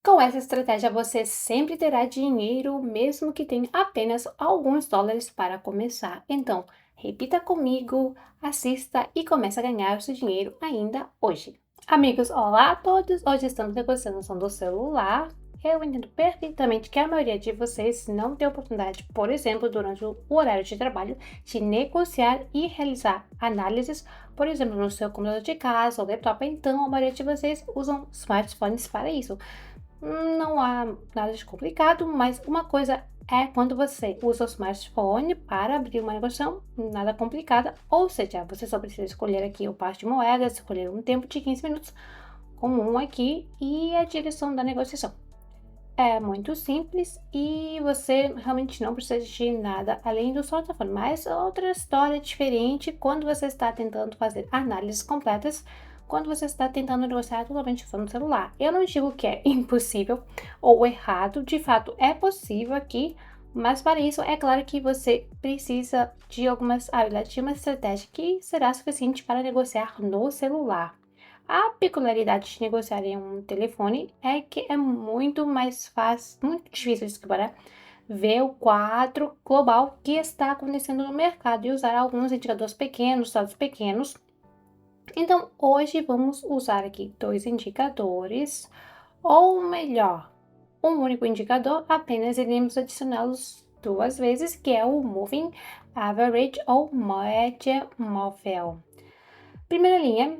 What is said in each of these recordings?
Com essa estratégia, você sempre terá dinheiro, mesmo que tenha apenas alguns dólares para começar. Então, repita comigo, assista e comece a ganhar o seu dinheiro ainda hoje. Amigos, olá a todos! Hoje estamos negociando o som do celular. Eu entendo perfeitamente que a maioria de vocês não tem oportunidade, por exemplo, durante o horário de trabalho, de negociar e realizar análises, por exemplo, no seu computador de casa ou laptop. Então, a maioria de vocês usam smartphones para isso. Não há nada de complicado, mas uma coisa é quando você usa o smartphone para abrir uma negociação, nada complicada, ou seja, você só precisa escolher aqui o par de moedas, escolher um tempo de 15 minutos comum aqui e a direção da negociação. É muito simples e você realmente não precisa de nada além do smartphone, mas outra história diferente quando você está tentando fazer análises completas, quando você está tentando negociar totalmente usando o celular. Eu não digo que é impossível ou errado, de fato é possível aqui, mas para isso é claro que você precisa de algumas habilidades, de uma estratégia que será suficiente para negociar no celular. A peculiaridade de negociar em um telefone é que é muito mais fácil, muito difícil de para ver o quadro global que está acontecendo no mercado e usar alguns indicadores pequenos, dados pequenos. Então, hoje vamos usar aqui dois indicadores, ou melhor, um único indicador, apenas iremos adicioná-los duas vezes, que é o Moving Average ou média móvel. Primeira linha,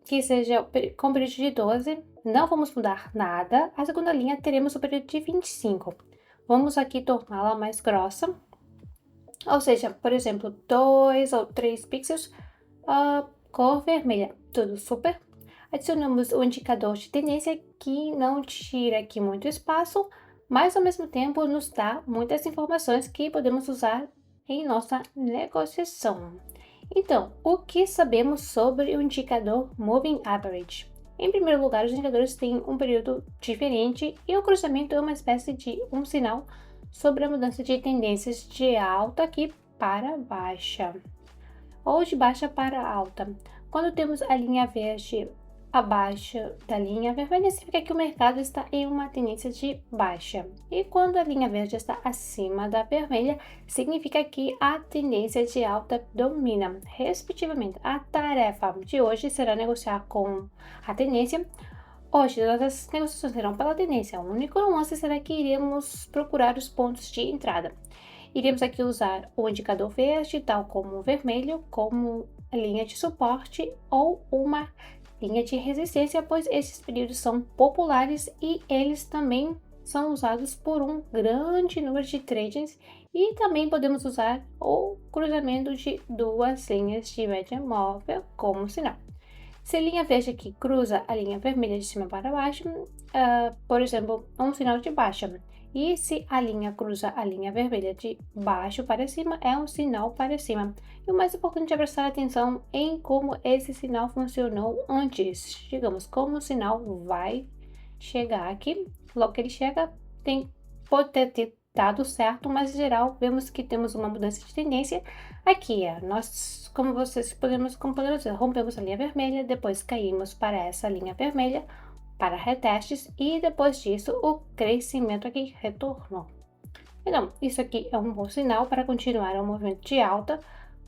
que seja com período de 12, não vamos mudar nada. A segunda linha teremos o período de 25. Vamos aqui torná-la mais grossa, ou seja, por exemplo, 2 ou 3 pixels, cor vermelha, tudo super. Adicionamos o indicador de tendência que não tira aqui muito espaço, mas ao mesmo tempo nos dá muitas informações que podemos usar em nossa negociação. Então, o que sabemos sobre o indicador Moving Average? Em primeiro lugar, os indicadores têm um período diferente e o cruzamento é uma espécie de um sinal sobre a mudança de tendências de alta aqui para baixa ou de baixa para alta. Quando temos a linha verde abaixo da linha vermelha, significa que o mercado está em uma tendência de baixa. E quando a linha verde está acima da vermelha, significa que a tendência de alta domina. Respectivamente, a tarefa de hoje será negociar com a tendência. Hoje, todas as negociações serão pela tendência. O único nuance será que iremos procurar os pontos de entrada. Iremos aqui usar o indicador verde, tal como o vermelho, como linha de suporte ou uma linha de resistência, pois esses períodos são populares e eles também são usados por um grande número de traders e também podemos usar o cruzamento de duas linhas de média móvel como sinal. Se a linha verde aqui cruza a linha vermelha de cima para baixo, por exemplo, é um sinal de baixa. E se a linha cruza a linha vermelha de baixo para cima, é um sinal para cima. E o mais importante é prestar atenção em como esse sinal funcionou antes. Digamos, como o sinal vai chegar aqui. Logo que ele chega, pode ter dado certo, mas em geral vemos que temos uma mudança de tendência. Aqui, nós, como podemos ver, rompemos a linha vermelha, depois caímos para essa linha vermelha, para retestes, e depois disso o crescimento aqui retornou. Então, isso aqui é um bom sinal para continuar o movimento de alta.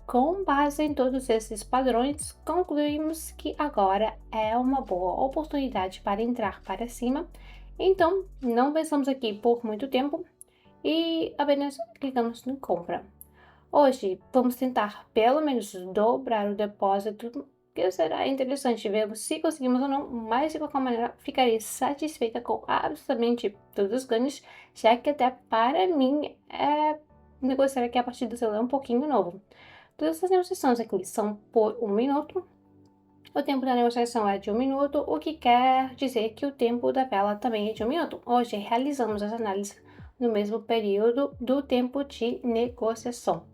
Com base em todos esses padrões, concluímos que agora é uma boa oportunidade para entrar para cima. Então, não pensamos aqui por muito tempo e apenas clicamos em compra. Hoje, vamos tentar pelo menos dobrar o depósito, que será interessante ver se conseguimos ou não, mas de qualquer maneira ficarei satisfeita com absolutamente todos os ganhos, já que até para mim negociar aqui a partir do celular é um pouquinho novo. Todas essas negociações aqui são por 1 minuto. O tempo da negociação é de 1 minuto, o que quer dizer que o tempo da vela também é de 1 minuto. Hoje realizamos as análises no mesmo período do tempo de negociação.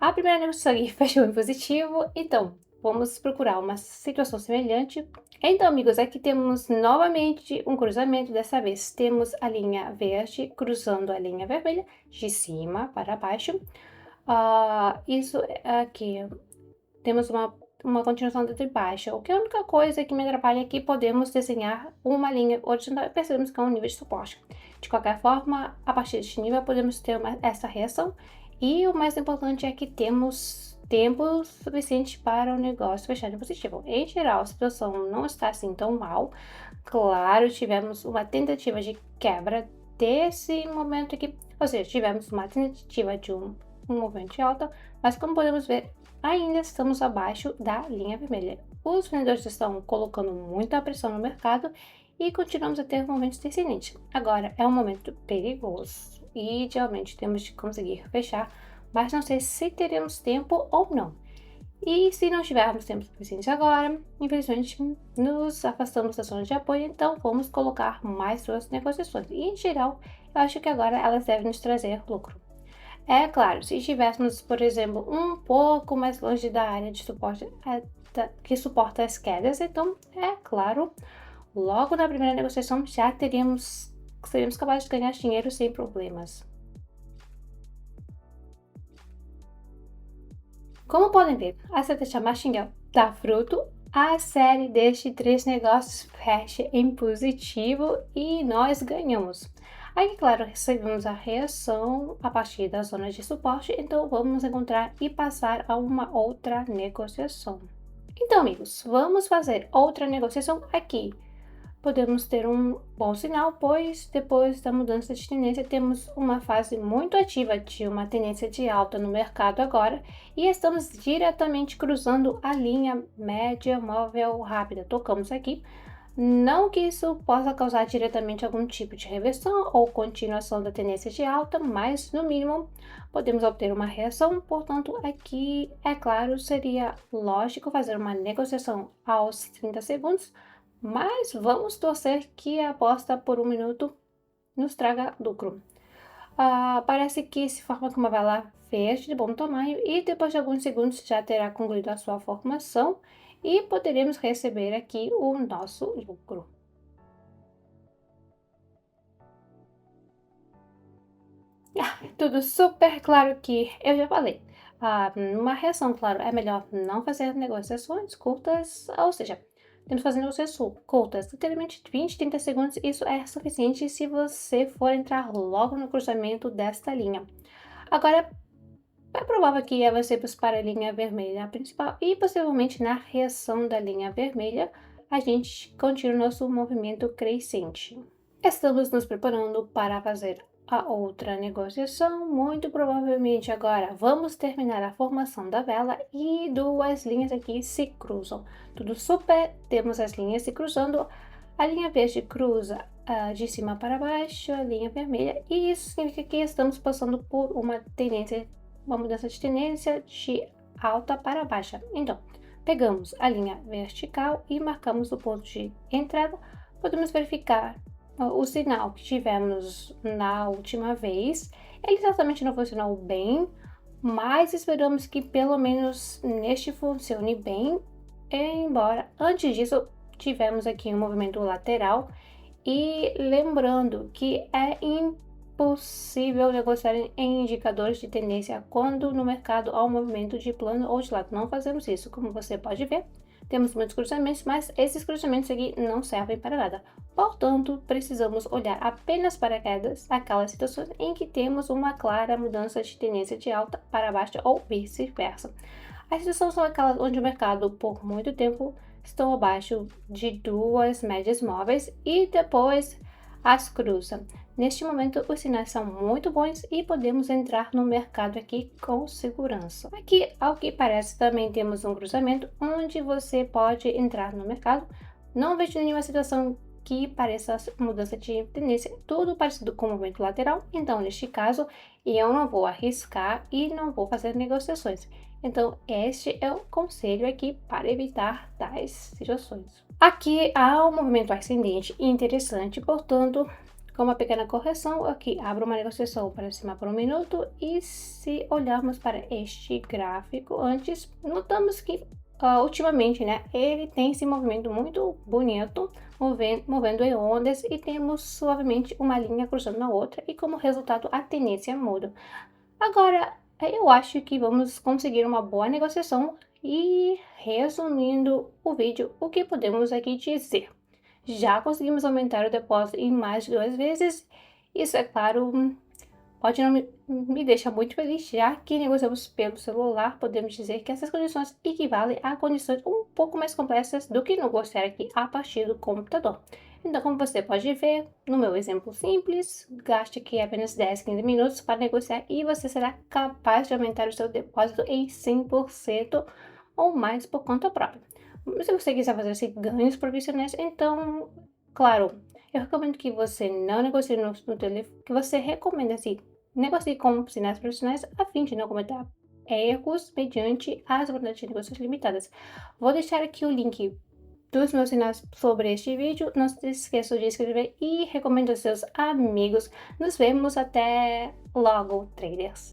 A primeira negociação aqui fechou em positivo, então vamos procurar uma situação semelhante. Então, amigos, aqui temos novamente um cruzamento. Dessa vez temos a linha verde cruzando a linha vermelha de cima para baixo. Isso aqui temos uma uma continuação de baixa. O que é a única coisa que me atrapalha é que podemos desenhar uma linha horizontal e percebemos que é um nível de suporte. De qualquer forma, a partir deste nível podemos ter essa reação e o mais importante é que temos tempo suficiente para o negócio fechar em positivo. Em geral, a situação não está assim tão mal. Claro, tivemos uma tentativa de quebra desse momento aqui, ou seja, tivemos uma tentativa de um movimento de alta, mas como podemos ver, ainda estamos abaixo da linha vermelha. Os vendedores estão colocando muita pressão no mercado e continuamos a ter momentos descendentes. Agora é um momento perigoso e idealmente temos de conseguir fechar, mas não sei se teremos tempo ou não. E se não tivermos tempo suficiente agora, infelizmente nos afastamos da zona de apoio, então vamos colocar mais duas negociações. E em geral, eu acho que agora elas devem nos trazer lucro. É claro, se estivéssemos, por exemplo, um pouco mais longe da área de suporte que suporta as quedas, então, é claro, logo na primeira negociação já seríamos capazes de ganhar dinheiro sem problemas. Como podem ver, a estratégia Martingale dá fruto, a série destes três negócios fecha em positivo e nós ganhamos. Aí, claro, recebemos a reação a partir da zona de suporte, então vamos encontrar e passar a uma outra negociação. Então, amigos, vamos fazer outra negociação aqui. Podemos ter um bom sinal, pois depois da mudança de tendência temos uma fase muito ativa de uma tendência de alta no mercado agora e estamos diretamente cruzando a linha média móvel rápida. Tocamos aqui. Não que isso possa causar diretamente algum tipo de reversão ou continuação da tendência de alta, mas no mínimo podemos obter uma reação. Portanto, aqui, é claro, seria lógico fazer uma negociação aos 30 segundos, mas vamos torcer que a aposta por um minuto nos traga lucro. Parece que se forma com uma vela verde de bom tamanho e depois de alguns segundos já terá concluído a sua formação e poderemos receber aqui o nosso lucro. Tudo super claro que eu já falei. Numa reação, claro, é melhor não fazer negociações curtas, ou seja, temos que fazer negociações curtas, literalmente 20, 30 segundos, isso é suficiente se você for entrar logo no cruzamento desta linha. Agora, é provável que avancemos para a linha vermelha principal e possivelmente na reação da linha vermelha a gente continue nosso movimento crescente. Estamos nos preparando para fazer a outra negociação. Muito provavelmente agora vamos terminar a formação da vela e duas linhas aqui se cruzam. Tudo super, temos as linhas se cruzando. A linha verde cruza de cima para baixo, a linha vermelha, e isso significa que estamos passando por uma mudança de tendência de alta para baixa. Então, pegamos a linha vertical e marcamos o ponto de entrada. Podemos verificar o sinal que tivemos na última vez. Ele certamente não funcionou bem, mas esperamos que pelo menos neste funcione bem, embora antes disso tivemos aqui um movimento lateral e lembrando que é impossível negociar em indicadores de tendência quando no mercado há um movimento de plano ou de lado. Não fazemos isso, como você pode ver. Temos muitos cruzamentos, mas esses cruzamentos aqui não servem para nada. Portanto, precisamos olhar apenas para aquelas situações em que temos uma clara mudança de tendência de alta para baixa ou vice-versa. As situações são aquelas onde o mercado, por muito tempo, estão abaixo de duas médias móveis e depois as cruza. Neste momento, os sinais são muito bons e podemos entrar no mercado aqui com segurança. Aqui, ao que parece, também temos um cruzamento onde você pode entrar no mercado. Não vejo nenhuma situação que pareça mudança de tendência, tudo parecido com o movimento lateral. Então, neste caso, eu não vou arriscar e não vou fazer negociações. Então, este é o conselho aqui para evitar tais situações. Aqui há um movimento ascendente interessante, portanto, com uma pequena correção, aqui abro uma negociação para cima por um minuto e se olharmos para este gráfico antes, notamos que ultimamente, né, ele tem esse movimento muito bonito, movendo em ondas e temos suavemente uma linha cruzando a outra e como resultado a tendência muda. Agora, eu acho que vamos conseguir uma boa negociação E resumindo o vídeo, o que podemos aqui dizer? Já conseguimos aumentar o depósito em mais de 2 vezes. Isso, é claro, pode não me deixa muito feliz, já que negociamos pelo celular, podemos dizer que essas condições equivalem a condições um pouco mais complexas do que negociar aqui a partir do computador. Então, como você pode ver, no meu exemplo simples, gaste aqui apenas 10, 15 minutos para negociar e você será capaz de aumentar o seu depósito em 100% ou mais por conta própria. Se você quiser fazer assim, ganhos profissionais, então, claro, eu recomendo que você não negocie no telefone, que você recomenda assim, negocie com sinais profissionais a fim de não cometer erros mediante as oportunidades de negócios limitadas. Vou deixar aqui o link dos meus sinais sobre este vídeo. Não se esqueça de inscrever e recomendo aos seus amigos. Nos vemos até logo, traders!